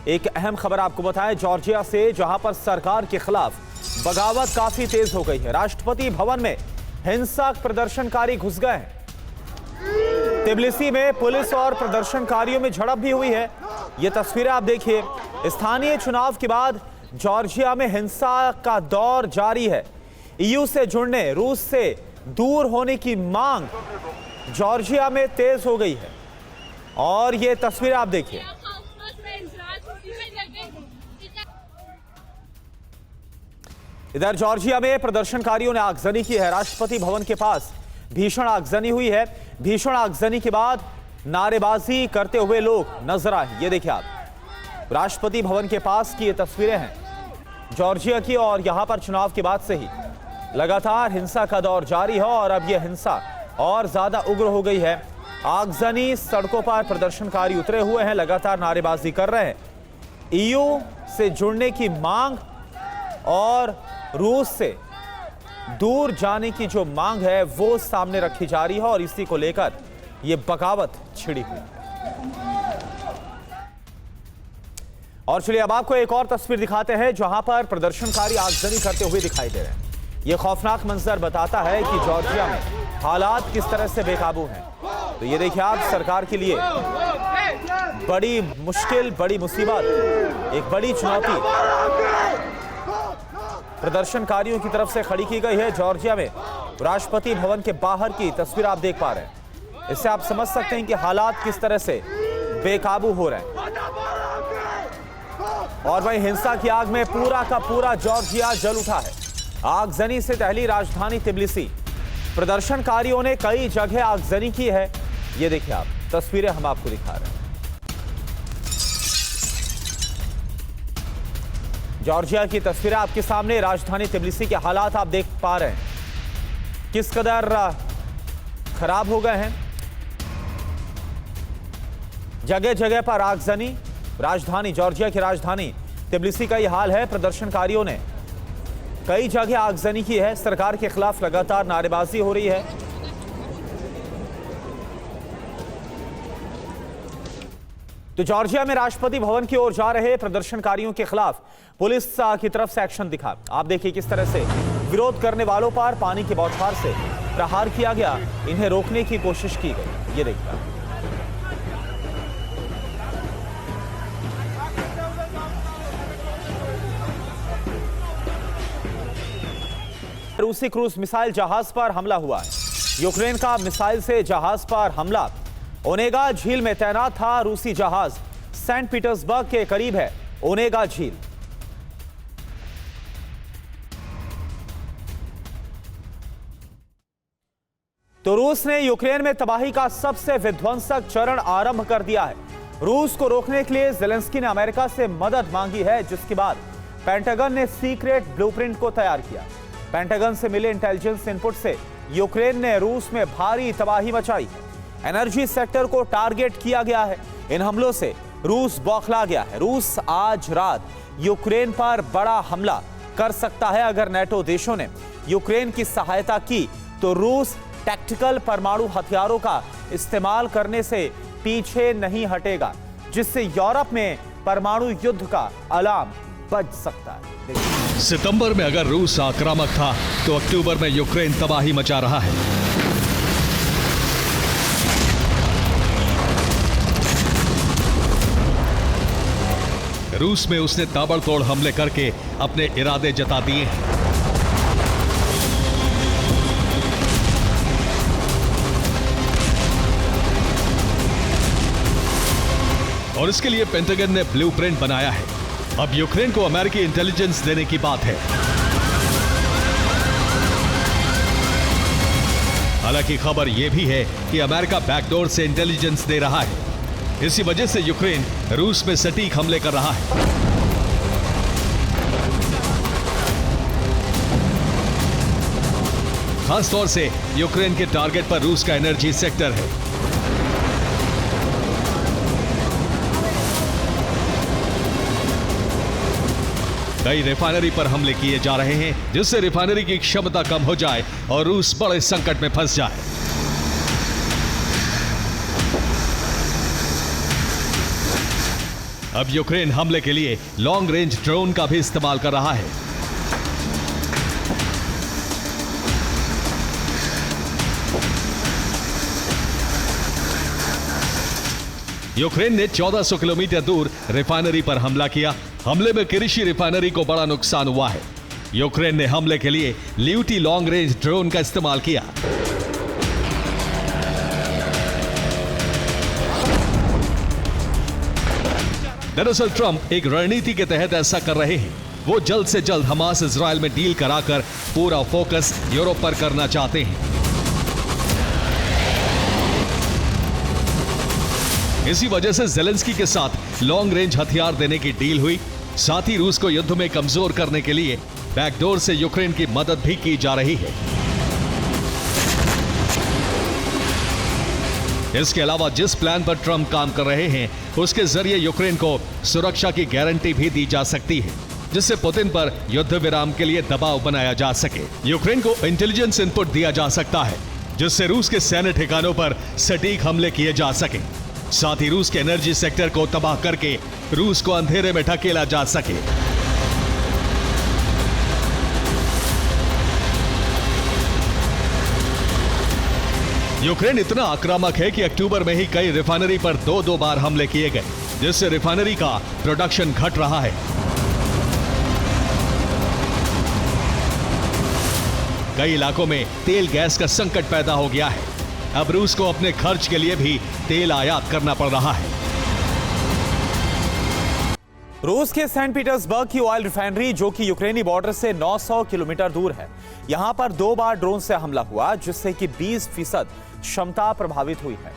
एक अहम खबर आपको बताएं जॉर्जिया से, जहां पर सरकार के खिलाफ बगावत काफी तेज हो गई है। राष्ट्रपति भवन में हिंसक प्रदर्शनकारी घुस गए हैं। तिब्लिसी में पुलिस और प्रदर्शनकारियों में झड़प भी हुई है। ये तस्वीरें आप देखिए। स्थानीय चुनाव के बाद जॉर्जिया में हिंसा का दौर जारी है। ईयू से जुड़ने, रूस से दूर होने की मांग जॉर्जिया में तेज हो गई है और ये तस्वीरें आप देखिए। इधर जॉर्जिया में प्रदर्शनकारियों ने आगजनी की है। राष्ट्रपति भवन के पास भीषण आगजनी हुई है। भीषण आगजनी के बाद नारेबाजी करते हुए लोग नजर आए। ये देखिए आप, राष्ट्रपति भवन के पास की ये तस्वीरें हैं जॉर्जिया की। और यहां पर चुनाव के बाद से ही लगातार हिंसा का दौर जारी है और अब यह हिंसा और ज्यादा उग्र हो गई है। आगजनी, सड़कों पर प्रदर्शनकारी उतरे हुए हैं, लगातार नारेबाजी कर रहे हैं। ईयू से जुड़ने की मांग और रूस से दूर जाने की जो मांग है वो सामने रखी जा रही है और इसी को लेकर ये बगावत छिड़ी हुई है। और चलिए अब आपको एक और तस्वीर दिखाते हैं जहां पर प्रदर्शनकारी आगजनी करते हुए दिखाई दे रहे हैं। ये खौफनाक मंजर बताता है कि जॉर्जिया में हालात किस तरह से बेकाबू हैं। तो ये देखिए आप, सरकार के लिए बड़ी मुश्किल, बड़ी मुसीबत, एक बड़ी चुनौती प्रदर्शनकारियों की तरफ से खड़ी की गई है। जॉर्जिया में राष्ट्रपति भवन के बाहर की तस्वीर आप देख पा रहे हैं। इससे आप समझ सकते हैं कि हालात किस तरह से बेकाबू हो रहे हैं। और वहीं हिंसा की आग में पूरा का पूरा जॉर्जिया जल उठा है। आगजनी से दहली राजधानी तिब्लिसी। प्रदर्शनकारियों ने कई जगह आगजनी की है। ये देखिए आप, तस्वीरें हम आपको दिखा रहे हैं। जॉर्जिया की तस्वीरें आपके सामने। राजधानी तिब्लिसी के हालात आप देख पा रहे हैं किस कदर खराब हो गए हैं। जगह जगह पर आगजनी। राजधानी, जॉर्जिया की राजधानी तिब्लिसी का यह हाल है। प्रदर्शनकारियों ने कई जगह आगजनी की है। सरकार के खिलाफ लगातार नारेबाजी हो रही है। तो जॉर्जिया में राष्ट्रपति भवन की ओर जा रहे प्रदर्शनकारियों के खिलाफ पुलिस की तरफ से एक्शन दिखा। आप देखिए किस तरह से विरोध करने वालों पर पानी के बौछार से प्रहार किया गया, इन्हें रोकने की कोशिश की गई। ये देखिए रूसी क्रूज मिसाइल जहाज पर हमला हुआ है। यूक्रेन का मिसाइल से जहाज पर हमला। ओनेगा झील में तैनात था रूसी जहाज। सेंट पीटर्सबर्ग के करीब है ओनेगा झील। तो रूस ने यूक्रेन में तबाही का सबसे विध्वंसक चरण आरंभ कर दिया है। रूस को रोकने के लिए ज़ेलेंस्की ने अमेरिका से मदद मांगी है, जिसके बाद पेंटागन ने सीक्रेट ब्लूप्रिंट को तैयार किया। पेंटागन से मिले इंटेलिजेंस इनपुट से यूक्रेन ने रूस में भारी तबाही मचाई है। एनर्जी सेक्टर को टारगेट किया गया है। इन हमलों से रूस बौखला गया है। रूस आज रात यूक्रेन पर बड़ा हमला कर सकता है। अगर नेटो देशों ने यूक्रेन की सहायता की तो रूस टैक्टिकल परमाणु हथियारों का इस्तेमाल करने से पीछे नहीं हटेगा, जिससे यूरोप में परमाणु युद्ध का अलार्म बज सकता है। सितंबर में अगर रूस आक्रामक था तो अक्टूबर में यूक्रेन तबाही मचा रहा है। रूस में उसने ताबड़तोड़ हमले करके अपने इरादे जता दिए हैं। और इसके लिए पेंटागन ने ब्लूप्रिंट बनाया है। अब यूक्रेन को अमेरिकी इंटेलिजेंस देने की बात है। हालांकि खबर यह भी है कि अमेरिका बैकडोर से इंटेलिजेंस दे रहा है। इसी वजह से यूक्रेन रूस में सटीक हमले कर रहा है। खासतौर से यूक्रेन के टारगेट पर रूस का एनर्जी सेक्टर है। कई रिफाइनरी पर हमले किए जा रहे हैं, जिससे रिफाइनरी की क्षमता कम हो जाए और रूस बड़े संकट में फंस जाए। अब यूक्रेन हमले के लिए लॉन्ग रेंज ड्रोन का भी इस्तेमाल कर रहा है। यूक्रेन ने 1400 किलोमीटर दूर रिफाइनरी पर हमला किया। हमले में किरीशी रिफाइनरी को बड़ा नुकसान हुआ है। यूक्रेन ने हमले के लिए ल्यूटी लॉन्ग रेंज ड्रोन का इस्तेमाल किया। दरअसल ट्रंप एक रणनीति के तहत ऐसा कर रहे हैं। वो जल्द से जल्द हमास इजराइल में डील कराकर पूरा फोकस यूरोप पर करना चाहते हैं। इसी वजह से जेलेंस्की के साथ लॉन्ग रेंज हथियार देने की डील हुई। साथ ही रूस को युद्ध में कमजोर करने के लिए बैकडोर से यूक्रेन की मदद भी की जा रही है। इसके अलावा जिस प्लान पर ट्रंप काम कर रहे हैं, उसके जरिए यूक्रेन को सुरक्षा की गारंटी भी दी जा सकती है, जिससे पुतिन पर युद्ध विराम के लिए दबाव बनाया जा सके। यूक्रेन को इंटेलिजेंस इनपुट दिया जा सकता है, जिससे रूस के सैन्य ठिकानों पर सटीक हमले किए जा सके। साथ ही रूस के एनर्जी सेक्टर को तबाह करके रूस को अंधेरे में ढकेला जा सके। यूक्रेन इतना आक्रामक है कि अक्टूबर में ही कई रिफाइनरी पर दो बार हमले किए गए, जिससे रिफाइनरी का प्रोडक्शन घट रहा है। कई इलाकों में तेल गैस का संकट पैदा हो गया है। अब रूस को अपने खर्च के लिए भी तेल आयात करना पड़ रहा है। रूस के सेंट पीटर्सबर्ग की ऑयल रिफाइनरी, जो कि यूक्रेनी बॉर्डर से 900 किलोमीटर दूर है, यहां पर 2 बार ड्रोन से हमला हुआ, जिससे कि 20% क्षमता प्रभावित हुई है।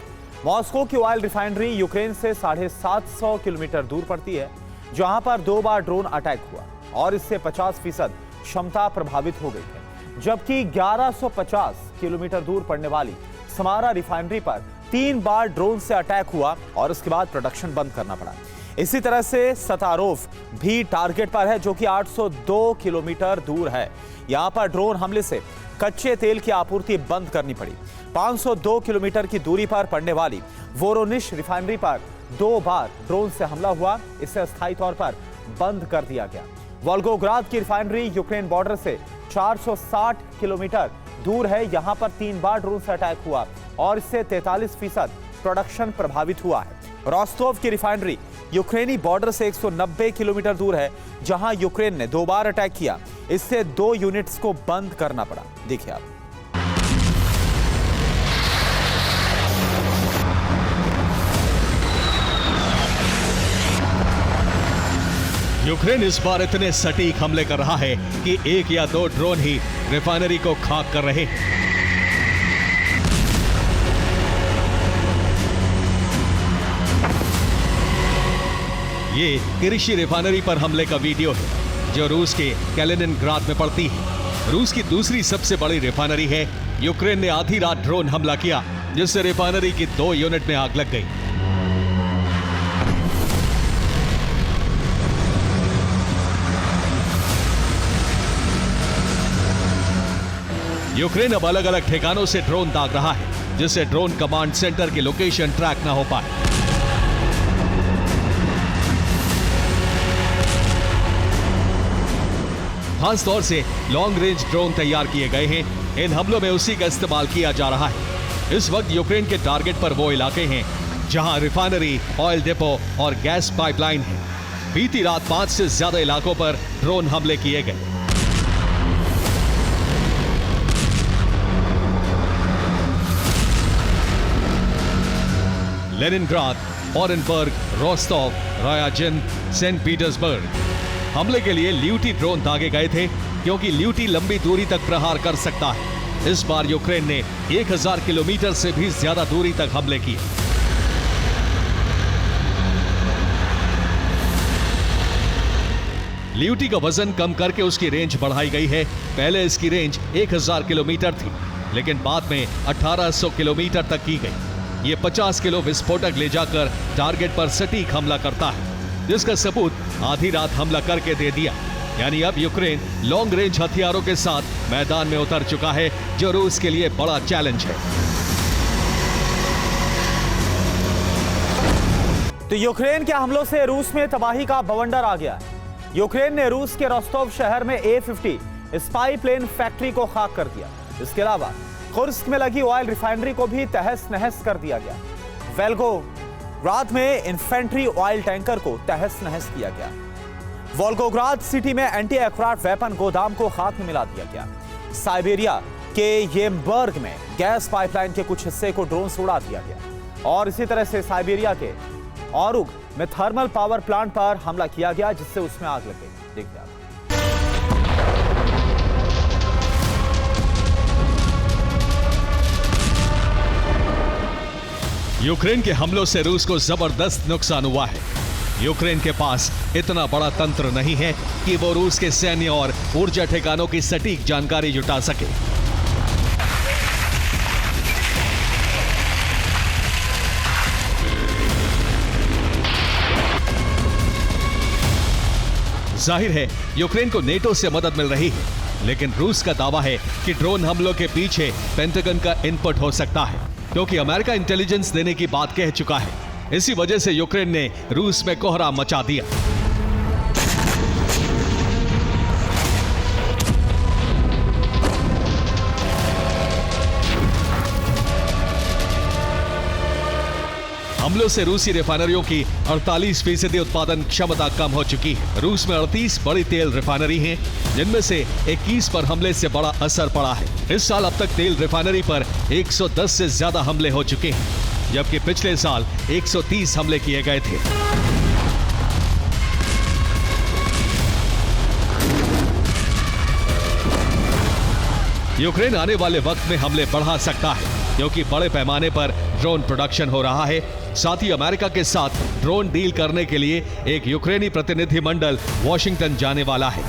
मॉस्को की ऑयल रिफाइनरी यूक्रेन से 750 किलोमीटर दूर पड़ती है, जहां पर 2 बार ड्रोन अटैक हुआ और इससे 50% क्षमता प्रभावित हो गई है। जबकि 1150 किलोमीटर दूर पड़ने वाली समारा रिफाइनरी पर 3 बार ड्रोन से अटैक हुआ और उसके बाद प्रोडक्शन बंद करना पड़ा। इसी तरह से सतारोफ भी टारगेट पर है, जो कि 802 किलोमीटर दूर है। यहां पर ड्रोन हमले से कच्चे तेल की आपूर्ति बंद करनी पड़ी। 502 किलोमीटर की दूरी पर पड़ने वाली वोरोनिश रिफाइनरी पर 2 बार ड्रोन से हमला हुआ, इसे अस्थायी तौर पर बंद कर दिया गया। वोल्गोग्राद की रिफाइनरी यूक्रेन बॉर्डर से 460 किलोमीटर दूर है। यहां पर 3 बार ड्रोन से अटैक हुआ और इससे 43% प्रोडक्शन प्रभावित हुआ है। रोस्टोव की रिफाइनरी यूक्रेनी बॉर्डर से 190 किलोमीटर दूर है, जहां यूक्रेन ने 2 बार अटैक किया। इससे 2 यूनिट्स को बंद करना पड़ा। देखिए आप। यूक्रेन इस बार इतने सटीक हमले कर रहा है कि 1 या 2 ड्रोन ही रिफाइनरी को खाक कर रहे हैं। ये किरीशी रिफाइनरी पर हमले का वीडियो है, जो रूस के कैलिनिनग्राद में पड़ती है। रूस की दूसरी सबसे बड़ी रिफाइनरी है। यूक्रेन ने आधी रात ड्रोन हमला किया, जिससे रिफाइनरी की 2 यूनिट में आग लग गई। यूक्रेन अब अलग अलग ठिकानों से ड्रोन दाग रहा है, जिससे ड्रोन कमांड सेंटर की लोकेशन ट्रैक ना हो पाए। खास तौर से लॉन्ग रेंज ड्रोन तैयार किए गए हैं। इन हमलों में उसी का इस्तेमाल किया जा रहा है। इस वक्त यूक्रेन के टारगेट पर वो इलाके हैं जहां रिफाइनरी, ऑयल डिपो और गैस पाइपलाइन है। बीती रात 5 से ज्यादा इलाकों पर ड्रोन हमले किए गए। Leningrad, Orenburg, Rostov, Ryazan, Saint Petersburg. हमले के लिए ल्यूटी ड्रोन दागे गए थे, क्योंकि ल्यूटी लंबी दूरी तक प्रहार कर सकता है। इस बार यूक्रेन ने 1000 किलोमीटर से भी ज्यादा दूरी तक हमले किए। ल्यूटी का वजन कम करके उसकी रेंज बढ़ाई गई है। पहले इसकी रेंज 1000 किलोमीटर थी, लेकिन बाद में 1800 किलोमीटर तक की गई। ये 50 किलो विस्फोटक ले जाकर टारगेट पर सटीक हमला करता है, जिसका सबूत आधी रात हमला करके दे दिया। यानी अब यूक्रेन लॉन्ग रेंज हथियारों के साथ मैदान में उतर चुका है, जो रूस के लिए बड़ा चैलेंज है। तो यूक्रेन के हमलों से रूस में तबाही का बवंडर आ गया है। यूक्रेन ने रूस के रोस्तोव शहर में A-50 स्पाई प्लेन फैक्ट्री को खाक कर दिया। इसके अलावा खुर्स्क में लगी ऑयल रिफाइनरी को भी तहस नहस कर दिया गया। वोल्गोग्राद में इन्फेंट्री ऑयल टैंकर को तहस नहस किया गया। वोल्गोग्राद सिटी में एंटी एयरक्राफ्ट वेपन गोदाम को खाक में मिला दिया गया। साइबेरिया के येमबर्ग में गैस पाइपलाइन के कुछ हिस्से को ड्रोन से उड़ा दिया गया और इसी तरह से साइबेरिया के औरुग में थर्मल पावर प्लांट पर हमला किया गया, जिससे उसमें आग लग गई। देखिए आप। यूक्रेन के हमलों से रूस को जबरदस्त नुकसान हुआ है। यूक्रेन के पास इतना बड़ा तंत्र नहीं है कि वो रूस के सैन्य और ऊर्जा ठिकानों की सटीक जानकारी जुटा सके। जाहिर है यूक्रेन को नेटो से मदद मिल रही है, लेकिन रूस का दावा है कि ड्रोन हमलों के पीछे पेंटागन का इनपुट हो सकता है, क्योंकि अमेरिका इंटेलिजेंस देने की बात कह चुका है। इसी वजह से यूक्रेन ने रूस में कोहराम मचा दिया। हमलों से रूसी रिफाइनरियों की 48% उत्पादन क्षमता कम हो चुकी है। रूस में 38 बड़ी तेल रिफाइनरी हैं, जिनमें से 21 पर हमले से बड़ा असर पड़ा है। इस साल अब तक तेल रिफाइनरी पर 110 से ज्यादा हमले हो चुके हैं, जबकि पिछले साल 130 हमले किए गए थे। यूक्रेन आने वाले वक्त में हमले बढ़ा सकता है, क्योंकि बड़े पैमाने पर ड्रोन प्रोडक्शन हो रहा है। साथ ही अमेरिका के साथ ड्रोन डील करने के लिए एक यूक्रेनी प्रतिनिधिमंडल वॉशिंगटन जाने वाला है।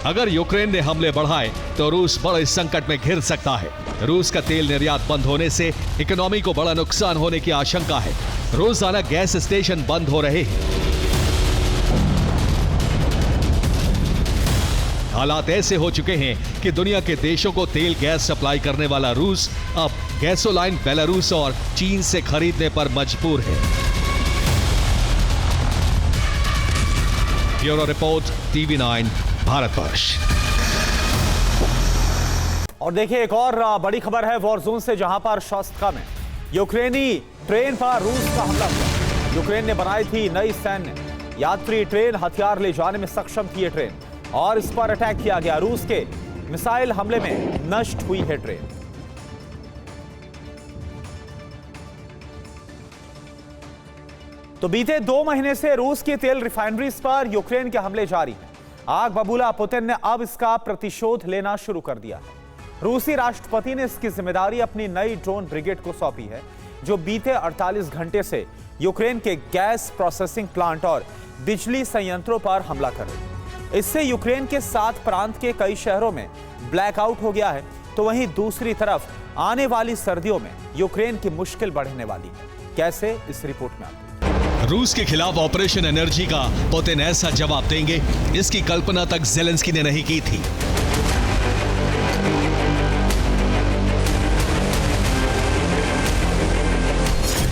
अगर यूक्रेन ने हमले बढ़ाए तो रूस बड़े संकट में घिर सकता है। रूस का तेल निर्यात बंद होने से इकोनॉमी को बड़ा नुकसान होने की आशंका है। रोजाना गैस स्टेशन बंद हो रहे हैं। हालात ऐसे हो चुके हैं कि दुनिया के देशों को तेल गैस सप्लाई करने वाला रूस अब गैसोलाइन बेलारूस और चीन से खरीदने पर मजबूर है। Bureau report, TV9 Bharatvarsh. और देखिए एक और बड़ी खबर है वॉर जोन से, जहां पर शोस्टका में यूक्रेनी ट्रेन पर रूस का हमला हुआ। यूक्रेन ने बनाई थी नई सैन्य यात्री ट्रेन, हथियार ले जाने में सक्षम थी ये ट्रेन, और इस पर अटैक किया गया। रूस के मिसाइल हमले में नष्ट हुई है ट्रेन। तो बीते 2 महीने से रूस की तेल रिफाइनरीज पर यूक्रेन के हमले जारी हैं। आग बबूला पुतिन ने अब इसका प्रतिशोध लेना शुरू कर दिया है। रूसी राष्ट्रपति ने इसकी जिम्मेदारी अपनी नई ड्रोन ब्रिगेड को सौंपी है, जो बीते 48 घंटे से यूक्रेन के गैस प्रोसेसिंग प्लांट और बिजली संयंत्रों पर हमला कर रही है। इससे यूक्रेन के 7 प्रांत के कई शहरों में ब्लैकआउट हो गया है। तो वहीं दूसरी तरफ आने वाली सर्दियों में यूक्रेन की मुश्किल बढ़ने वाली है। कैसे, इस रिपोर्ट में आते। रूस के खिलाफ ऑपरेशन एनर्जी का पुतिन ऐसा जवाब देंगे, इसकी कल्पना तक ज़ेलेंस्की ने नहीं की थी।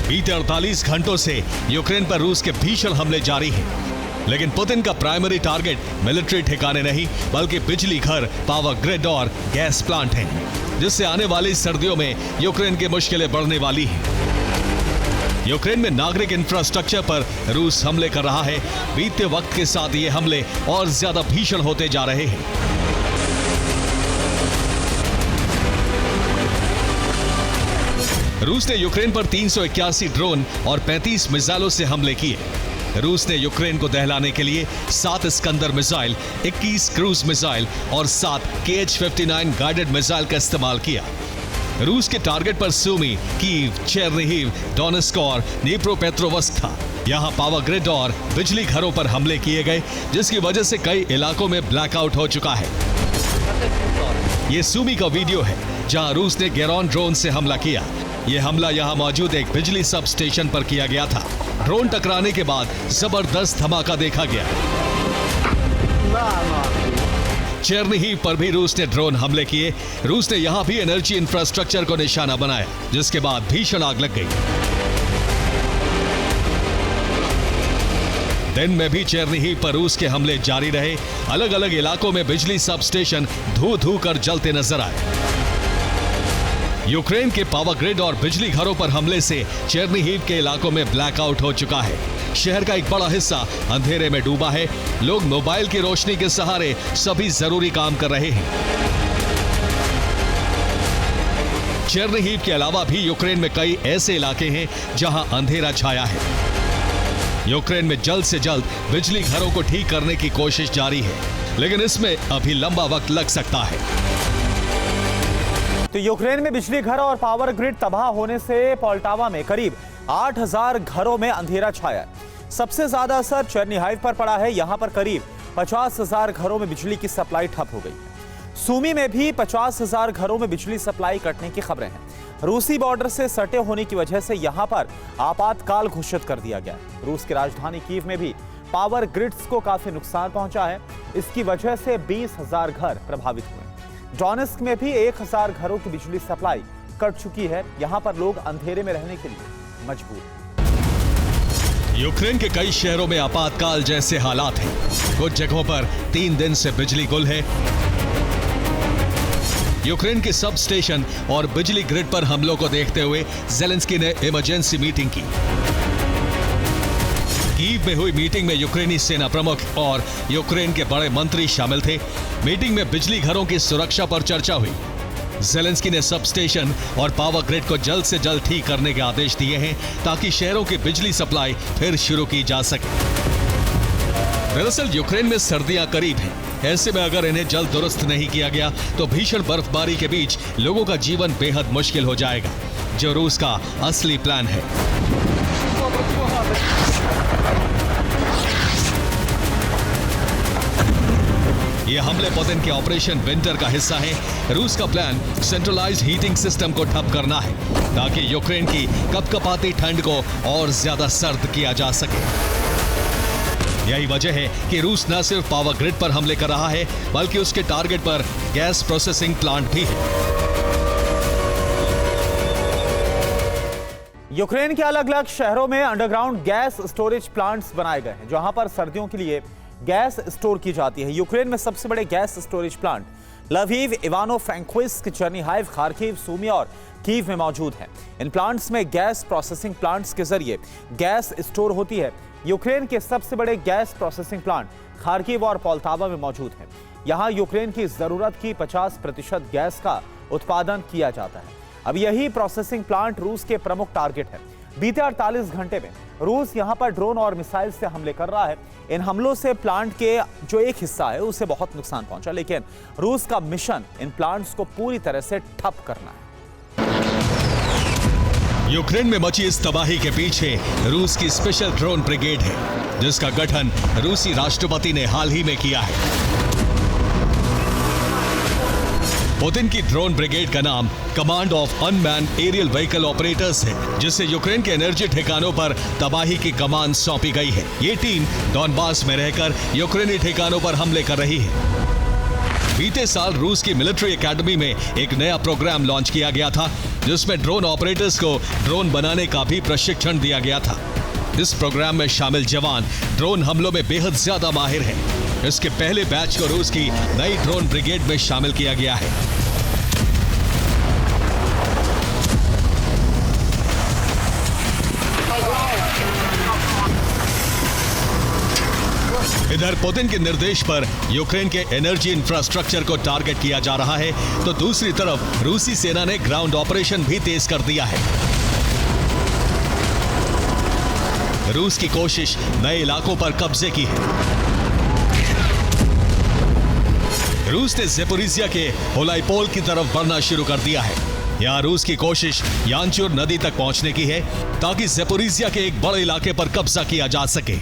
बीते 48 घंटों से यूक्रेन पर रूस के भीषण हमले जारी हैं। लेकिन पुतिन का प्राइमरी टारगेट मिलिट्री ठिकाने नहीं, बल्कि बिजली घर, पावर ग्रिड और गैस प्लांट हैं, जिससे आने वाली सर्दियों में यूक्रेन की मुश्किलें बढ़ने वाली हैं। यूक्रेन में नागरिक इंफ्रास्ट्रक्चर पर रूस हमले कर रहा है। बीतते वक्त के साथ ये हमले और ज्यादा भीषण होते जा रहे हैं। रूस ने यूक्रेन पर 381 ड्रोन और 35 मिसाइलों से हमले किए। रूस ने यूक्रेन को दहलाने के लिए 7 स्कंदर मिसाइल, 21 क्रूज मिसाइल और 7 KH-59 गाइडेड मिसाइल का इस्तेमाल किया। रूस के टारगेट पर सूमी, कीव, चेर्निहिव, डोनेत्स्क और दनीप्रोपेट्रोव्स्क था। यहां पावर ग्रिड और बिजली घरों पर हमले किए गए, जिसकी वजह से कई इलाकों में ब्लैकआउट हो चुका है। ये सूमी का वीडियो है, जहां रूस ने गेरॉन ड्रोन से हमला किया। यह हमला यहां मौजूद एक बिजली सब स्टेशन पर किया गया था। ड्रोन टकराने के बाद जबरदस्त धमाका देखा गया। चेरनिहिव पर भी रूस ने ड्रोन हमले किए। रूस ने यहां भी एनर्जी इंफ्रास्ट्रक्चर को निशाना बनाया, जिसके बाद भीषण आग लग गई। दिन में भी चेरनिहिव पर रूस के हमले जारी रहे। अलग अलग इलाकों में बिजली सब स्टेशन धू धू कर जलते नजर आए। यूक्रेन के पावर ग्रिड और बिजली घरों पर हमले से चेरनिहिव के इलाकों में ब्लैकआउट हो चुका है। शहर का एक बड़ा हिस्सा अंधेरे में डूबा है। लोग मोबाइल की रोशनी के सहारे सभी जरूरी काम कर रहे हैं। चेरनिहिव के अलावा भी यूक्रेन में कई ऐसे इलाके हैं जहां अंधेरा छाया है। यूक्रेन में जल्द से जल्द बिजली घरों को ठीक करने की कोशिश जारी है, लेकिन इसमें अभी लंबा वक्त लग सकता है। तो यूक्रेन में बिजली घर और पावर ग्रिड तबाह होने से पोल्टावा में करीब 8000 घरों में अंधेरा छाया है। सबसे ज्यादा असर चेरनिहिव पर पड़ा है। यहां पर करीब 50,000 घरों में बिजली की सप्लाई ठप हो गई है। सूमी में भी 50,000 घरों में बिजली सप्लाई कटने की खबरें हैं। रूसी बॉर्डर से सटे होने की वजह से यहां पर आपातकाल घोषित कर दिया गया है। रूस की राजधानी कीव में भी पावर ग्रिड्स को काफी नुकसान पहुंचा है। इसकी वजह से 20,000 घर प्रभावित हुए। डोनेस्क में भी 1000 घरों की बिजली सप्लाई कट चुकी है। यहां पर लोग अंधेरे में रहने के लिए मजबूर। यूक्रेन के कई शहरों में आपातकाल जैसे हालात हैं। कुछ जगहों पर 3 दिन से बिजली गुल है। यूक्रेन के सब स्टेशन और बिजली ग्रिड पर हमलों को देखते हुए ज़ेलेंस्की ने इमरजेंसी मीटिंग की। कीव में हुई मीटिंग में यूक्रेनी सेना प्रमुख और यूक्रेन के बड़े मंत्री शामिल थे। मीटिंग में बिजली घरों की सुरक्षा पर चर्चा हुई। ज़ेलेंस्की ने सब स्टेशन और पावर ग्रिड को जल्द से जल्द ठीक करने के आदेश दिए हैं, ताकि शहरों की बिजली सप्लाई फिर शुरू की जा सके। दरअसल यूक्रेन में सर्दियां करीब हैं। ऐसे में अगर इन्हें जल्द दुरुस्त नहीं किया गया तो भीषण बर्फबारी के बीच लोगों का जीवन बेहद मुश्किल हो जाएगा, जो रूस का असली प्लान है। ये हमले पुतिन के ऑपरेशन विंटर का हिस्सा है। रूस का प्लान सेंट्रलाइज्ड हीटिंग सिस्टम को ठप करना है, ताकि यूक्रेन की कपकपाती ठंड को और ज्यादा सर्द किया जा सके। यही वजह है कि रूस न सिर्फ पावर ग्रिड पर हमले कर रहा है, बल्कि उसके टारगेट पर गैस प्रोसेसिंग प्लांट भी है। यूक्रेन के अलग अलग शहरों में अंडरग्राउंड गैस स्टोरेज प्लांट्स बनाए गए हैं, जहां पर सर्दियों के लिए गैस स्टोर की जाती है। यूक्रेन में सबसे बड़े gas storage plant Lviv, Ivano Frankivsk, Chernihiv, Kharkiv, Sumy और कीव में मौजूद हैं। इन प्लांट्स में गैस प्रोसेसिंग प्लांट्स के जरिए गैस स्टोर होती है। यूक्रेन के सबसे बड़े गैस प्रोसेसिंग प्लांट खार्किव और पोल्टावा में मौजूद हैं। यहां यूक्रेन की जरूरत की 50% गैस का उत्पादन किया जाता है। अब यही प्रोसेसिंग प्लांट रूस के प्रमुख टारगेट है। बीते 48 घंटे में रूस यहां पर ड्रोन और मिसाइल से हमले कर रहा है। इन हमलों से प्लांट के जो एक हिस्सा है उसे बहुत नुकसान पहुंचा, लेकिन रूस का मिशन इन प्लांट्स को पूरी तरह से ठप करना है। यूक्रेन में मची इस तबाही के पीछे रूस की स्पेशल ड्रोन ब्रिगेड है, जिसका गठन रूसी राष्ट्रपति ने हाल ही में किया है। पुतिन की ड्रोन ब्रिगेड का नाम command of unmanned aerial vehicle operators है, जिससे यूक्रेन के एनर्जी ठिकानों पर तबाही की कमान सौंपी गई है। ये टीम डॉनबास में रहकर यूक्रेनी ठिकानों पर हमले कर रही है। बीते साल रूस की मिलिट्री एकेडमी में एक नया प्रोग्राम लॉन्च किया गया था, जिसमें ड्रोन ऑपरेटर्स को ड्रोन बनाने का भी प्रशिक्षण दिया गया था। इस प्रोग्राम में शामिल जवान ड्रोन हमलों में बेहद ज्यादा माहिर हैं। इसके पहले बैच को रूस की नई ड्रोन ब्रिगेड में शामिल किया गया है। इधर पुतिन के निर्देश पर यूक्रेन के एनर्जी इंफ्रास्ट्रक्चर को टारगेट किया जा रहा है, तो दूसरी तरफ रूसी सेना ने ग्राउंड ऑपरेशन भी तेज कर दिया है। रूस की कोशिश नए इलाकों पर कब्जे की है। रूस ने ज़ेपोरिज़िया के होलाइपोल की तरफ बढ़ना शुरू कर दिया है। यहाँ रूस की कोशिश यांचुर नदी तक पहुंचने की है, ताकि ज़ेपोरिज़िया के एक बड़े इलाके पर कब्जा किया जा सके।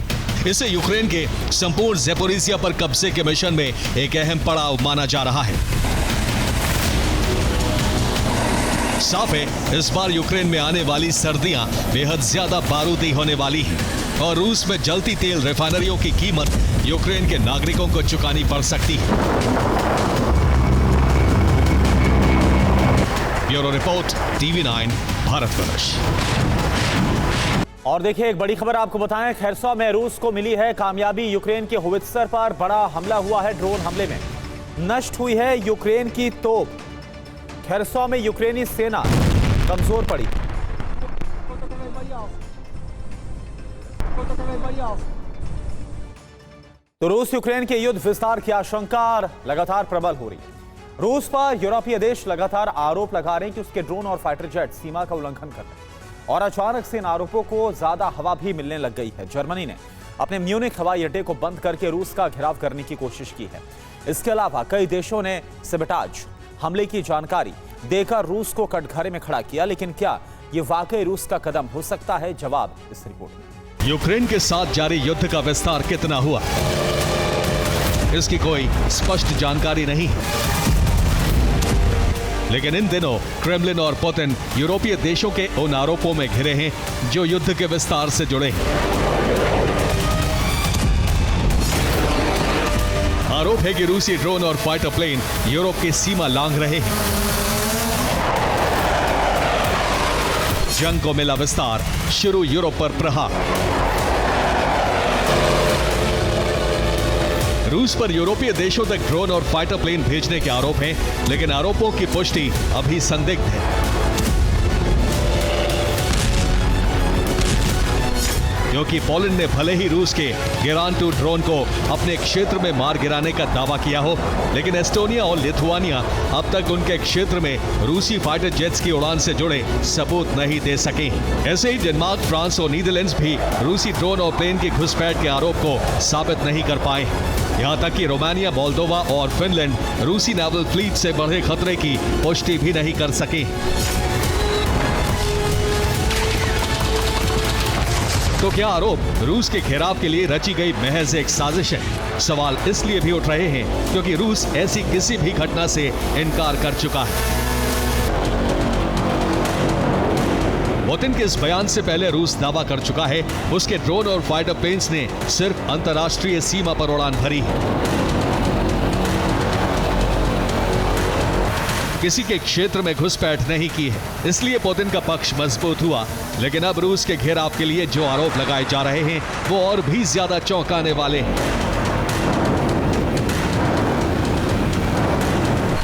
इसे यूक्रेन के संपूर्ण ज़ेपोरिज़िया पर कब्जे के मिशन में एक अहम पड़ाव माना जा रहा है। साफ है, इस बार यूक्रेन में आने वाली सर्दियां बेहद ज्यादा बारूदी होने वाली हैं। और रूस में जलती तेल रिफाइनरियों की कीमत यूक्रेन के नागरिकों को चुकानी पड़ सकती है। Bureau report, TV9 Bharatvarsh. और देखिए, एक बड़ी खबर आपको बताएं, खेरसॉ में रूस को मिली है कामयाबी। यूक्रेन के होवित्जर पर बड़ा हमला हुआ है। ड्रोन हमले में नष्ट हुई है यूक्रेन की तोप। खेरसॉ में यूक्रेनी सेना कमजोर पड़ी। तो रूस यूक्रेन के युद्ध विस्तार की आशंका लगातार प्रबल हो रही है। रूस पर यूरोपीय देश लगातार आरोप लगा रहे हैं कि उसके ड्रोन और फाइटर जेट सीमा का उल्लंघन कर रहे हैं, और अचानक से इन आरोपों को ज्यादा हवा भी मिलने लग गई है। जर्मनी ने अपने म्यूनिख हवाई अड्डे को बंद करके रूस का घेराव करने की कोशिश की है। इसके अलावा कई देशों ने सैबोटाज हमले की जानकारी देकर रूस को कटघरे में खड़ा किया। लेकिन क्या ये वाकई रूस का कदम हो सकता है? जवाब इस रिपोर्ट में। यूक्रेन के साथ जारी युद्ध का विस्तार कितना हुआ, इसकी कोई स्पष्ट जानकारी नहीं है। लेकिन इन दिनों क्रेमलिन और पुतिन यूरोपीय देशों के उन आरोपों में घिरे हैं जो युद्ध के विस्तार से जुड़े हैं। आरोप है कि रूसी ड्रोन और फाइटर प्लेन यूरोप की सीमा लांघ रहे हैं। जंग को मिला विस्तार, शुरू यूरोप पर प्रहार। रूस पर यूरोपीय देशों तक ड्रोन और फाइटर प्लेन भेजने के आरोप हैं, लेकिन आरोपों की पुष्टि अभी संदिग्ध है। क्योंकि पोलैंड ने भले ही रूस के गेरान 2 ड्रोन को अपने क्षेत्र में मार गिराने का दावा किया हो, लेकिन एस्टोनिया और लिथुआनिया अब तक उनके क्षेत्र में रूसी फाइटर जेट्स की उड़ान से जुड़े सबूत नहीं दे सके। ऐसे ही डेनमार्क, फ्रांस और नीदरलैंड्स भी रूसी ड्रोन और प्लेन की घुसपैठ के आरोप को साबित नहीं कर पाए। यहां तक कि रोमानिया, मोल्दोवा और फिनलैंड रूसी नेवल फ्लीट से बढ़े खतरे की पुष्टि भी नहीं कर सके। तो क्या आरोप रूस के घेराव के लिए रची गई महज एक साजिश है? सवाल इसलिए भी उठ रहे हैं क्योंकि रूस ऐसी किसी भी घटना से इनकार कर चुका है। पुतिन के इस बयान से पहले रूस दावा कर चुका है उसके ड्रोन और फाइटर प्लेन्स ने सिर्फ अंतर्राष्ट्रीय सीमा पर उड़ान भरी है, किसी के क्षेत्र में घुसपैठ नहीं की है। इसलिए पुतिन का पक्ष मजबूत हुआ। लेकिन अब रूस के घेराव के लिए जो आरोप लगाए जा रहे हैं वो और भी ज्यादा चौंकाने वाले हैं।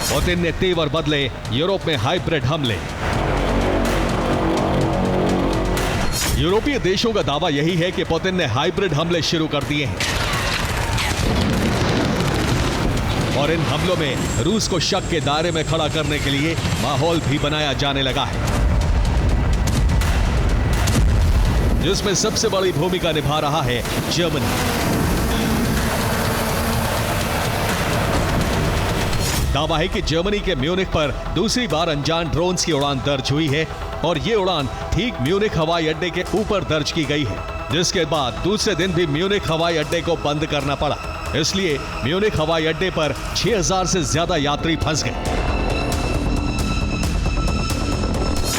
पुतिन ने तेवर बदले, यूरोप में हाइब्रिड हमले। यूरोपीय देशों का दावा यही है कि पुतिन ने हाइब्रिड हमले शुरू कर दिए हैं और इन हमलों में रूस को शक के दायरे में खड़ा करने के लिए माहौल भी बनाया जाने लगा है, जिसमें सबसे बड़ी भूमिका निभा रहा है जर्मनी। दावा है कि जर्मनी के म्यूनिख पर दूसरी बार अनजान ड्रोन्स की उड़ान दर्ज हुई है और ये उड़ान ठीक म्यूनिख हवाई अड्डे के ऊपर दर्ज की गई है, जिसके बाद दूसरे दिन भी म्यूनिख हवाई अड्डे को बंद करना पड़ा। इसलिए म्यूनिख हवाई अड्डे पर 6000 से ज्यादा यात्री फंस गए।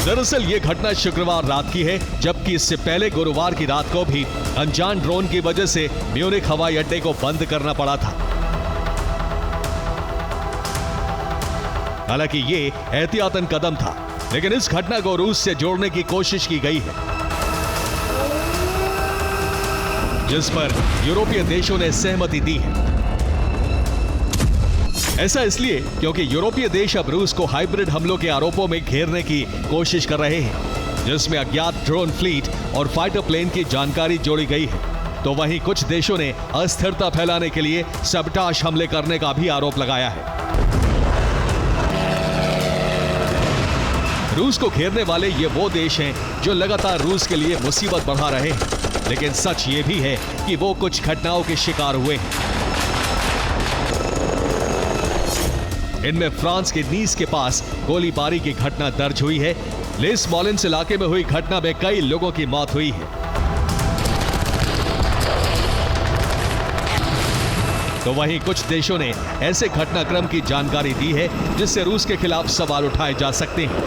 दरअसल ये घटना शुक्रवार रात की है, जबकि इससे पहले गुरुवार की रात को भी अनजान ड्रोन की वजह से म्यूनिख हवाई अड्डे को बंद करना पड़ा था। हालांकि ये एहतियातन कदम था, लेकिन इस घटना को रूस से जोड़ने की कोशिश की गई है, जिस पर यूरोपीय देशों ने सहमति दी है। ऐसा इसलिए क्योंकि यूरोपीय देश अब रूस को हाइब्रिड हमलों के आरोपों में घेरने की कोशिश कर रहे हैं, जिसमें अज्ञात ड्रोन फ्लीट और फाइटर प्लेन की जानकारी जोड़ी गई है। तो वहीं कुछ देशों ने अस्थिरता फैलाने के लिए सैबोटाज हमले करने का भी आरोप लगाया है। रूस को घेरने वाले ये वो देश हैं जो लगातार रूस के लिए मुसीबत बढ़ा रहे हैं, लेकिन सच ये भी है कि वो कुछ घटनाओं के शिकार हुए हैं। इनमें फ्रांस के नीस के पास गोलीबारी की घटना दर्ज हुई है। लेस मॉलिन्स इलाके में हुई घटना में कई लोगों की मौत हुई है। तो वहीं कुछ देशों ने ऐसे घटनाक्रम की जानकारी दी है जिससे रूस के खिलाफ सवाल उठाए जा सकते हैं।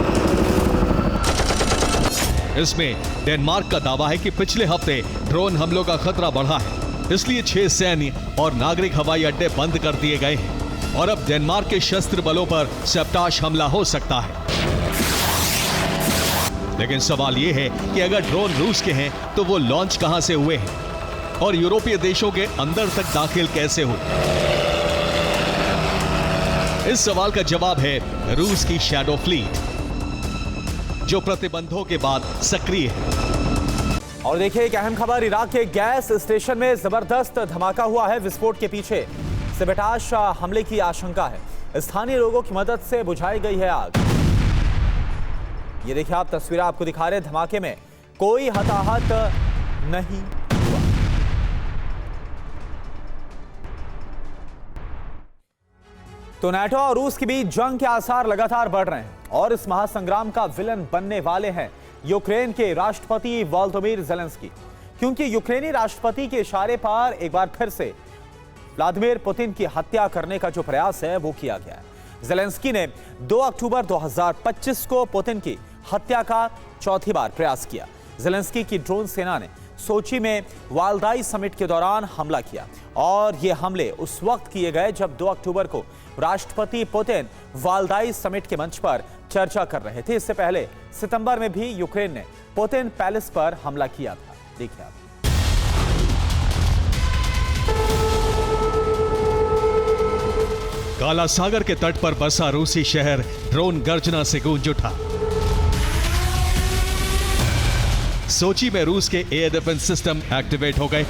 इसमें डेनमार्क का दावा है कि पिछले हफ्ते ड्रोन हमलों का खतरा बढ़ा है, इसलिए 6 सैन्य और नागरिक हवाई अड्डे बंद कर दिए गए हैं और अब डेनमार्क के शस्त्र बलों पर सैबटाश हमला हो सकता है। लेकिन सवाल यह है कि अगर ड्रोन रूस के हैं तो वो लॉन्च कहां से हुए हैं और यूरोपीय देशों के अंदर तक दाखिल कैसे हुए? इस सवाल का जवाब है रूस की शैडो फ्लीट, जो प्रतिबंधों के बाद सक्रिय है। और देखिए एक अहम खबर, इराक के गैस स्टेशन में जबरदस्त धमाका हुआ है। विस्फोट के पीछे सैबटाश हमले की आशंका है। स्थानीय लोगों की मदद से बुझाई गई है आग। ये देखिए आप तस्वीरें आपको दिखा रहे हैं। धमाके में कोई हताहत नहीं हुआ। तो नाटो और रूस के बीच जंग के आसार लगातार बढ़ रहे हैं और इस महासंग्राम का विलन बनने वाले हैं यूक्रेन के राष्ट्रपति वोलोदिमीर ज़ेलेंस्की, क्योंकि यूक्रेनी राष्ट्रपति के इशारे पर एक बार फिर से व्लादिमीर पुतिन की हत्या करने का जो प्रयास है वो किया गया है। ज़ेलेंस्की ने 2 अक्टूबर 2025 को पुतिन की हत्या का चौथी बार प्रयास किया। ज़ेलेंस्की की ड्रोन सेना ने सोची में वालदाई समिट के दौरान हमला किया और ये हमले उस वक्त किए गए जब 2 अक्टूबर को राष्ट्रपति पुतिन वालदाई समिट के मंच पर चर्चा कर रहे थे। इससे पहले सितंबर में भी यूक्रेन ने पुतिन पैलेस पर हमला किया था। देखिए आप। काला सागर के तट पर बसा रूसी शहर ड्रोन गर्जना से गूंज उठा। सोची में रूस के एयर डिफेंस सिस्टम एक्टिवेट हो गए।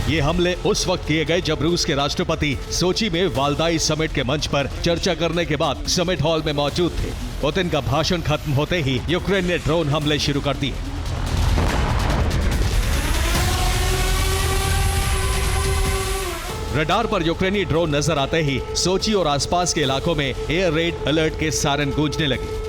ये हमले उस वक्त किए गए जब रूस के राष्ट्रपति सोची में वालदाई समिट के मंच पर चर्चा करने के बाद समिट हॉल में मौजूद थे। पुतिन का भाषण खत्म होते ही यूक्रेन ने ड्रोन हमले शुरू कर दिए। रडार पर यूक्रेनी ड्रोन नजर आते ही सोची और आसपास के इलाकों में एयर रेड अलर्ट के सायरन गूंजने लगे।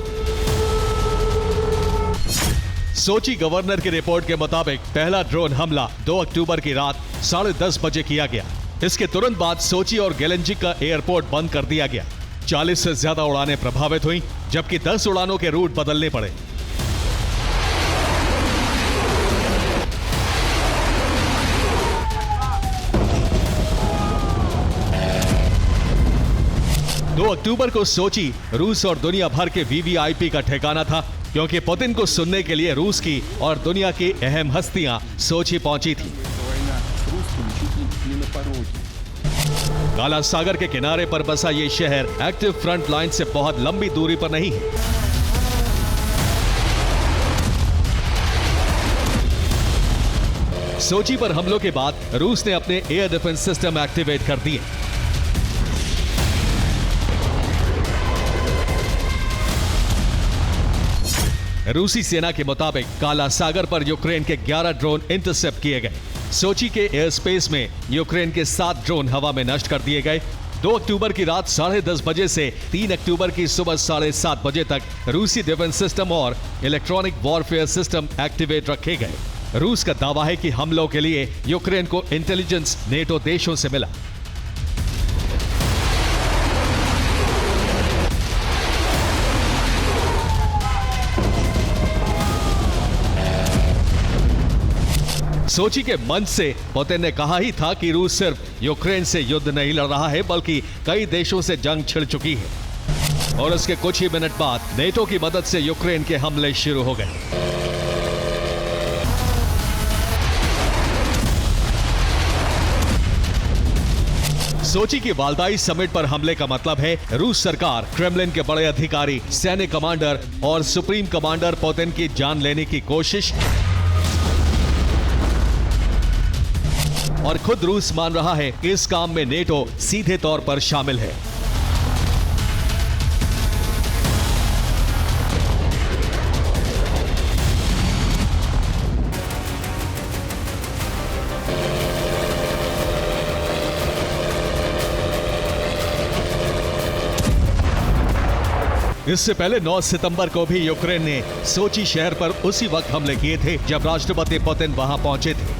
सोची गवर्नर की रिपोर्ट के मुताबिक पहला ड्रोन हमला 2 अक्टूबर की रात 10:30 बजे किया गया। इसके तुरंत बाद सोची और गेलेंजिक का एयरपोर्ट बंद कर दिया गया। 40 से ज्यादा उड़ानें प्रभावित हुई, जबकि 10 उड़ानों के रूट बदलने पड़े। दो अक्टूबर को सोची रूस और दुनिया भर के वीवीआईपी का ठिकाना था, क्योंकि पुतिन को सुनने के लिए रूस की और दुनिया की अहम हस्तियां सोची पहुंची थी। काला सागर के किनारे पर बसा ये शहर एक्टिव फ्रंट लाइन से बहुत लंबी दूरी पर नहीं है। सोची पर हमलों के बाद रूस ने अपने एयर डिफेंस सिस्टम एक्टिवेट कर दिए। रूसी सेना के मुताबिक काला सागर पर यूक्रेन के 11 ड्रोन इंटरसेप्ट किए गए। सोची के एयर स्पेस में यूक्रेन के 7 ड्रोन हवा में नष्ट कर दिए गए। 2 अक्टूबर की रात 10:30 बजे से 3 अक्टूबर की सुबह 7:30 बजे तक रूसी डिफेंस सिस्टम और इलेक्ट्रॉनिक वॉरफेयर सिस्टम एक्टिवेट रखे गए। रूस का दावा है कि हमलों के लिए यूक्रेन को इंटेलिजेंस नेटो देशों से मिला। सोची के मंच से पुतिन ने कहा ही था कि रूस सिर्फ यूक्रेन से युद्ध नहीं लड़ रहा है, बल्कि कई देशों से जंग छिड़ चुकी है। और उसके कुछ ही मिनट बाद नेटो की मदद से यूक्रेन के हमले शुरू हो गए। सोची की वालदाई समिट पर हमले का मतलब है रूस सरकार, क्रेमलिन के बड़े अधिकारी, सैन्य कमांडर और सुप्रीम कमांडर पुतिन की जान लेने की कोशिश। और खुद रूस मान रहा है कि इस काम में नेटो सीधे तौर पर शामिल है। इससे पहले 9 सितंबर को भी यूक्रेन ने सोची शहर पर उसी वक्त हमले किए थे जब राष्ट्रपति पुतिन वहां पहुंचे थे।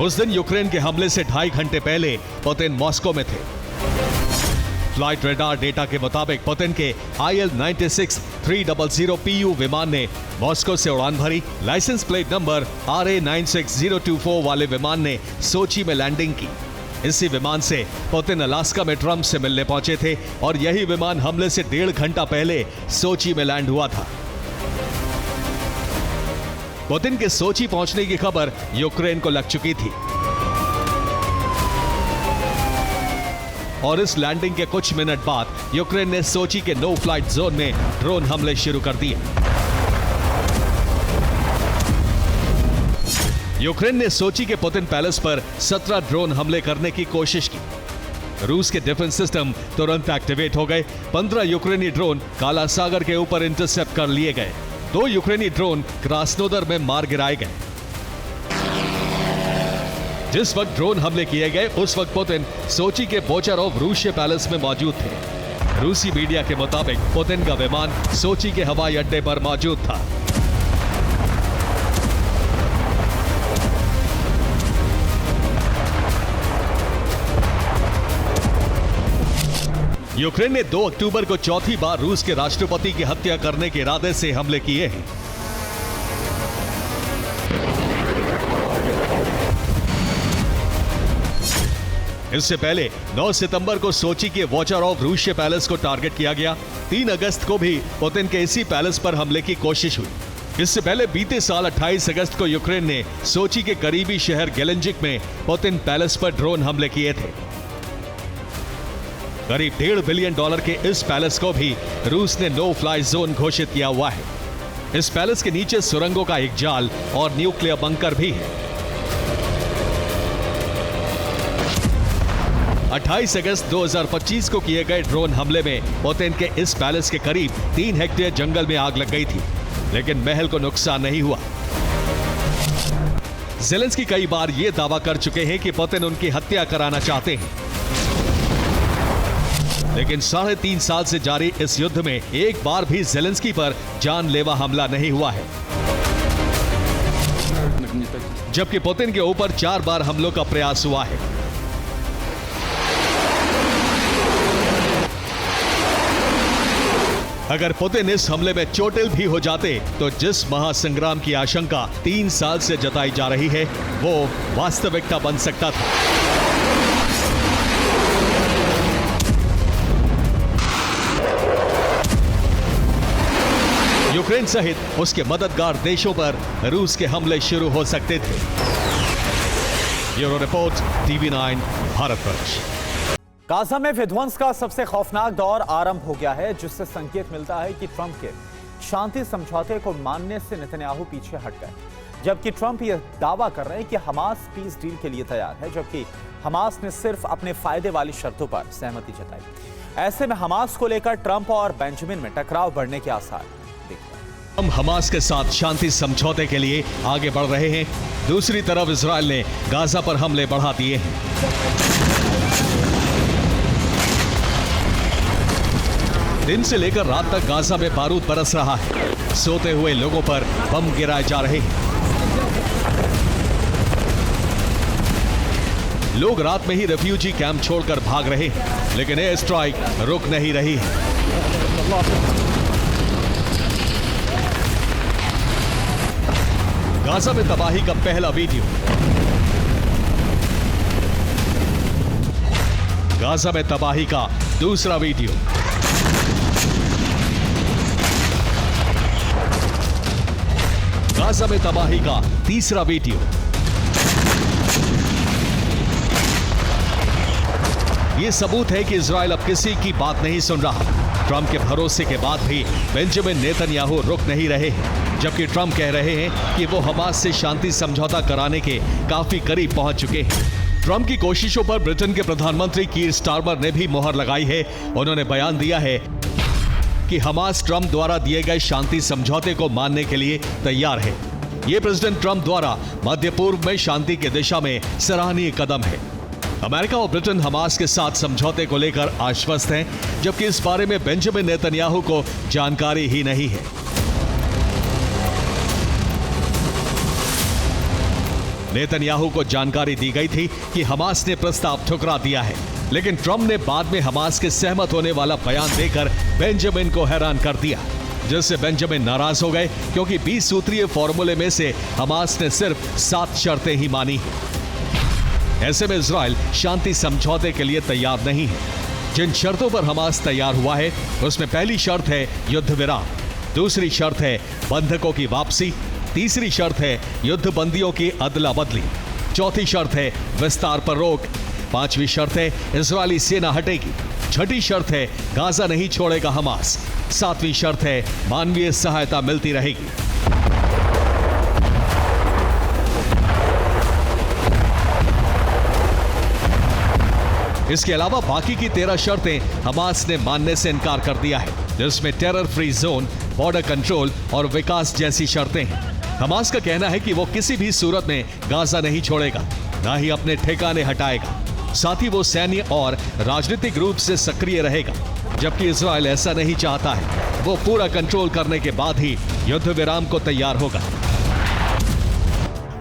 उस दिन यूक्रेन के हमले से 2.5 घंटे पहले पुतिन मॉस्को में थे। फ्लाइट रेडार डेटा के मुताबिक पुतिन के IL-96-300 PU विमान ने मॉस्को से उड़ान भरी। लाइसेंस प्लेट नंबर RA-96024 वाले विमान ने सोची में लैंडिंग की। इसी विमान से पुतिन अलास्का में ट्रंप से मिलने पहुंचे थे और यही विमान हमले से 1.5 घंटा पहले सोची में लैंड हुआ था। पुतिन के सोची पहुंचने की खबर यूक्रेन को लग चुकी थी और इस लैंडिंग के कुछ मिनट बाद यूक्रेन ने सोची के नो फ्लाइट जोन में ड्रोन हमले शुरू कर दिए। यूक्रेन ने सोची के पुतिन पैलेस पर 17 ड्रोन हमले करने की कोशिश की। रूस के डिफेंस सिस्टम तुरंत एक्टिवेट हो गए। 15 यूक्रेनी ड्रोन काला सागर के ऊपर इंटरसेप्ट कर लिए गए। 2 यूक्रेनी ड्रोन क्रास्नोदर में मार गिराए गए। जिस वक्त ड्रोन हमले किए गए उस वक्त पुतिन सोची के बोचारोव रूसी पैलेस में मौजूद थे। रूसी मीडिया के मुताबिक पुतिन का विमान सोची के हवाई अड्डे पर मौजूद था। यूक्रेन ने 2 अक्टूबर को चौथी बार रूस के राष्ट्रपति की हत्या करने के इरादे से हमले किए हैं। इससे पहले 9 सितंबर को सोची के वोचारोव रूसी पैलेस को टारगेट किया गया। 3 अगस्त को भी पुतिन के इसी पैलेस पर हमले की कोशिश हुई। इससे पहले बीते साल 28 अगस्त को यूक्रेन ने सोची के करीबी शहर गेलेंजिक में पुतिन पैलेस पर ड्रोन हमले किए थे। करीब $1.5 बिलियन के इस पैलेस को भी रूस ने नो फ्लाई जोन घोषित किया हुआ है। इस पैलेस के नीचे सुरंगों का एक जाल और न्यूक्लियर बंकर भी है। 28 अगस्त 2025 को किए गए ड्रोन हमले में पुतिन के इस पैलेस के करीब 3 हेक्टेयर जंगल में आग लग गई थी, लेकिन महल को नुकसान नहीं हुआ। ज़ेलेंस्की कई बार यह दावा कर चुके हैं कि पुतिन उनकी हत्या कराना चाहते हैं, लेकिन 3.5 साल से जारी इस युद्ध में एक बार भी ज़ेलेंस्की पर जानलेवा हमला नहीं हुआ है, जबकि पुतिन के ऊपर 4 बार हमलों का प्रयास हुआ है। अगर पुतिन इस हमले में चोटिल भी हो जाते तो जिस महासंग्राम की आशंका 3 साल से जताई जा रही है वो वास्तविकता बन सकता था। यूक्रेन सहित उसके मददगार देशों पर रूस के हमले शुरू हो सकते थे। Bureau report, TV9 Bharatvarsh. Gaza में विध्वंस का सबसे खौफनाक दौर आरंभ हो गया है, जिससे संकेत मिलता है कि ट्रंप के शांति समझौते को मानने से नेतन्याहू पीछे हट गए। जबकि ट्रंप यह दावा कर रहे हैं कि हमास पीस डील के लिए तैयार है, जबकि हमास ने सिर्फ अपने फायदे वाली शर्तों पर सहमति जताई। ऐसे में हमास को लेकर ट्रंप और बेंजामिन में टकराव बढ़ने के आसार दिख रहे हैं। हम हमास के साथ शांति समझौते के लिए आगे बढ़ रहे हैं। दूसरी तरफ इजराइल ने गाजा पर हमले बढ़ा दिए हैं। दिन से लेकर रात तक गाजा में बारूद बरस रहा है। सोते हुए लोगों पर बम गिराए जा रहे हैं। लोग रात में ही रेफ्यूजी कैंप छोड़कर भाग रहे हैं, लेकिन एयर स्ट्राइक रुक नहीं रही है। गाजा में तबाही का पहला वीडियो। गाजा में तबाही का दूसरा वीडियो। गाजा में तबाही का तीसरा वीडियो। यह सबूत है कि इजराइल अब किसी की बात नहीं सुन रहा। ट्रंप के भरोसे के बाद भी बेंजामिन नेतन्याहू रुक नहीं रहे हैं, जबकि ट्रंप कह रहे हैं कि वो हमास से शांति समझौता कराने के काफी करीब पहुंच चुके हैं। ट्रंप की कोशिशों पर ब्रिटेन के प्रधानमंत्री कीर स्टारमर ने भी मोहर लगाई है। उन्होंने बयान दिया है कि हमास ट्रंप द्वारा दिए गए शांति समझौते को मानने के लिए तैयार है। यह प्रेसिडेंट ट्रंप द्वारा मध्य पूर्व में शांति की दिशा में सराहनीय कदम है। अमेरिका और ब्रिटेन हमास के साथ समझौते को लेकर आश्वस्त हैं, जबकि इस बारे में बेंजामिन नेतन्याहू को जानकारी ही नहीं है। नेतन्याहू को जानकारी दी गई थी कि हमास ने प्रस्ताव ठुकरा दिया है, लेकिन ट्रंप ने बाद में हमास के सहमत होने वाला बयान देकर बेंजामिन को हैरान कर दिया, जिससे बेंजामिन नाराज हो गए क्योंकि 20 सूत्रीय फॉर्मूले में से हमास ने सिर्फ 7 शर्तें ही मानी। ऐसे में इजराइल शांति समझौते के लिए तैयार नहीं है। जिन शर्तों पर हमास तैयार हुआ है उसमें पहली शर्त है युद्ध विराम, दूसरी शर्त है बंधकों की वापसी, तीसरी शर्त है युद्ध बंदियों की अदला बदली, चौथी शर्त है विस्तार पर रोक, पांचवी शर्त है इजरायली सेना हटेगी, छठी शर्त है गाजा नहीं छोड़ेगा हमास, सातवीं शर्त है मानवीय सहायता मिलती रहेगी। इसके अलावा बाकी की 13 शर्तें हमास ने मानने से इनकार कर दिया है, जिसमें terror free zone, border control और विकास जैसी शर्तें हैं। हमास का कहना है कि वो किसी भी सूरत में गाजा नहीं छोड़ेगा, ना ही अपने ठिकाने हटाएगा, साथ ही वो सैन्य और राजनीतिक रूप से सक्रिय रहेगा, जबकि इजराइल ऐसा नहीं चाहता है। वो पूरा कंट्रोल करने के बाद ही युद्ध विराम को तैयार होगा।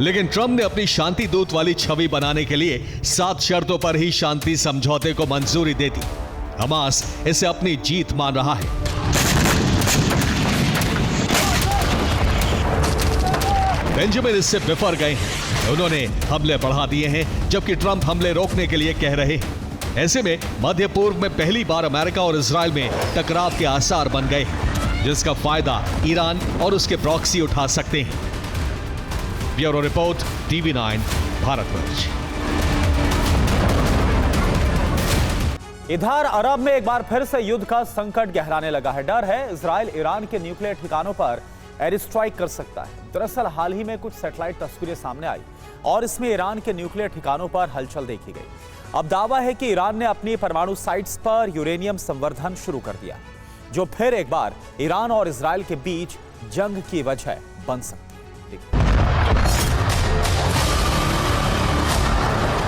लेकिन ट्रंप ने अपनी शांति दूत वाली छवि बनाने के लिए 7 शर्तों पर ही शांति समझौते को मंजूरी दे दी। हमास इसे अपनी जीत मान रहा है। बेंजामिन इससे विफर गए हैं। उन्होंने हमले बढ़ा दिए हैं, जबकि ट्रंप हमले रोकने के लिए कह रहे हैं। ऐसे में मध्य पूर्व में पहली बार अमेरिका और इजराइल में टकराव के आसार बन गए, जिसका फायदा ईरान और उसके प्रॉक्सी उठा सकते हैं। Bureau report, TV9 Bharatvarsh. इधर अरब में एक बार फिर से युद्ध का संकट गहराने लगा है। डर है इजराइल ईरान के न्यूक्लियर ठिकानों पर एयर स्ट्राइक कर सकता है। दरअसल हाल ही में कुछ सैटेलाइट तस्वीरें सामने आई और इसमें ईरान के न्यूक्लियर ठिकानों पर हलचल देखी गई। अब दावा है कि ईरान ने अपनी परमाणु साइट्स पर यूरेनियम संवर्धन शुरू कर दिया, जो फिर एक बार ईरान और इजराइल के बीच जंग की वजह बन सकती है।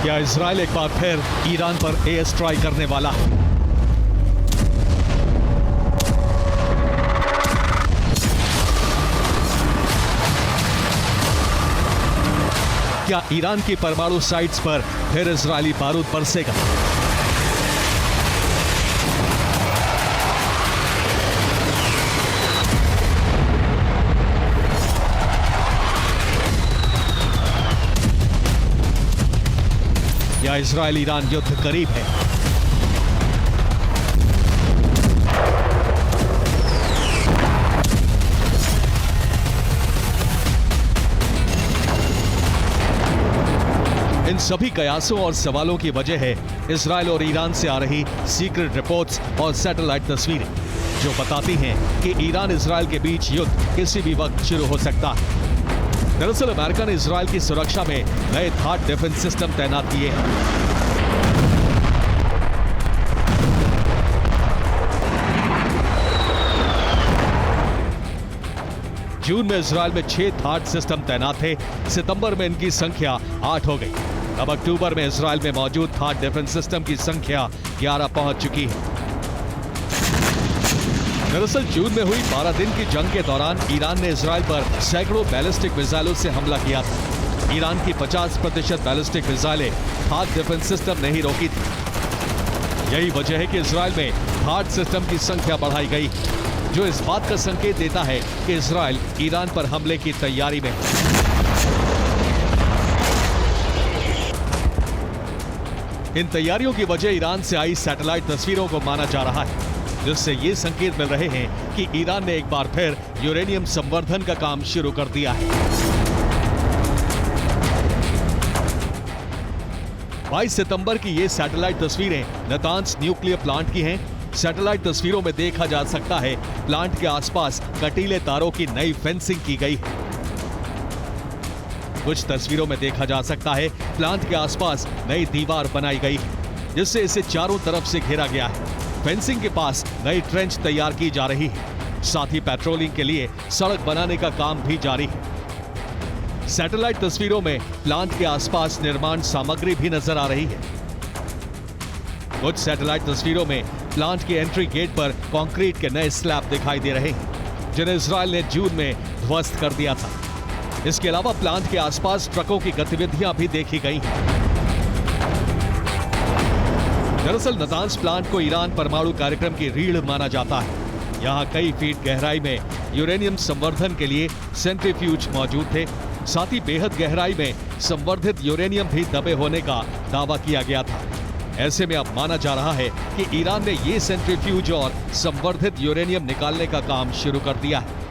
क्या इजराइल एक बार फिर ईरान पर एयर स्ट्राइक करने वाला है? क्या ईरान की परमाणु साइट्स पर फिर इजरायली बारूद बरसेगा? या इजराइल ईरान युद्ध करीब है? इन सभी कयासों और सवालों की वजह है इजराइल और ईरान से आ रही सीक्रेट रिपोर्ट्स और सैटेलाइट तस्वीरें, जो बताती हैं कि ईरान इजराइल के बीच युद्ध किसी भी वक्त शुरू हो सकता है। दरअसल अमेरिका ने इजराइल की सुरक्षा में नए थाड डिफेंस सिस्टम तैनात किए हैं। जून में इजराइल में 6 थाड सिस्टम तैनात थे। सितंबर में इनकी संख्या 8 हो गई। अब अक्टूबर में इजराइल में मौजूद थाड डिफेंस सिस्टम की संख्या 11 पहुंच चुकी है। दरअसल जून में हुई 12 दिन की जंग के दौरान ईरान ने इजराइल पर सैकड़ों बैलिस्टिक मिसाइलों से हमला किया था। ईरान की 50% बैलिस्टिक मिसाइलें थाड डिफेंस सिस्टम ने ही रोकी थी। यही वजह है कि इजराइल में थाड सिस्टम की संख्या बढ़ाई गई, जो इस बात का संकेत देता है कि इजराइल ईरान पर हमले की तैयारी में है। इन तैयारियों की वजह ईरान से आई सैटेलाइट तस्वीरों को माना जा रहा है, जिससे ये संकेत मिल रहे हैं कि ईरान ने एक बार फिर यूरेनियम संवर्धन का काम शुरू कर दिया है। 22 सितंबर की ये सैटेलाइट तस्वीरें नतांज न्यूक्लियर प्लांट की हैं। सैटेलाइट तस्वीरों में देखा जा सकता है प्लांट के आसपास कटीले तारों की नई फेंसिंग की गई है। कुछ तस्वीरों में देखा जा सकता है प्लांट के आसपास नई दीवार बनाई गई है, जिससे इसे चारों तरफ से घेरा गया है। फेंसिंग के पास नई ट्रेंच तैयार की जा रही है। साथ ही पेट्रोलिंग के लिए सड़क बनाने का काम भी जारी है। सैटेलाइट तस्वीरों में प्लांट के आसपास निर्माण सामग्री भी नजर आ रही है। कुछ सैटेलाइट तस्वीरों में प्लांट के एंट्री गेट पर कंक्रीट के नए स्लैब दिखाई दे रहे हैं, जिन्हें इजराइल ने जून में ध्वस्त कर दिया था। इसके अलावा प्लांट के आसपास ट्रकों की गतिविधियां भी देखी गई हैं। दरअसल नतांज प्लांट को ईरान परमाणु कार्यक्रम की रीढ़ माना जाता है। यहाँ कई फीट गहराई में यूरेनियम संवर्धन के लिए सेंट्रीफ्यूज मौजूद थे। साथ ही बेहद गहराई में संवर्धित यूरेनियम भी दबे होने का दावा किया गया था। ऐसे में अब माना जा रहा है कि ईरान ने ये सेंट्रीफ्यूज और संवर्धित यूरेनियम निकालने का काम शुरू कर दिया है।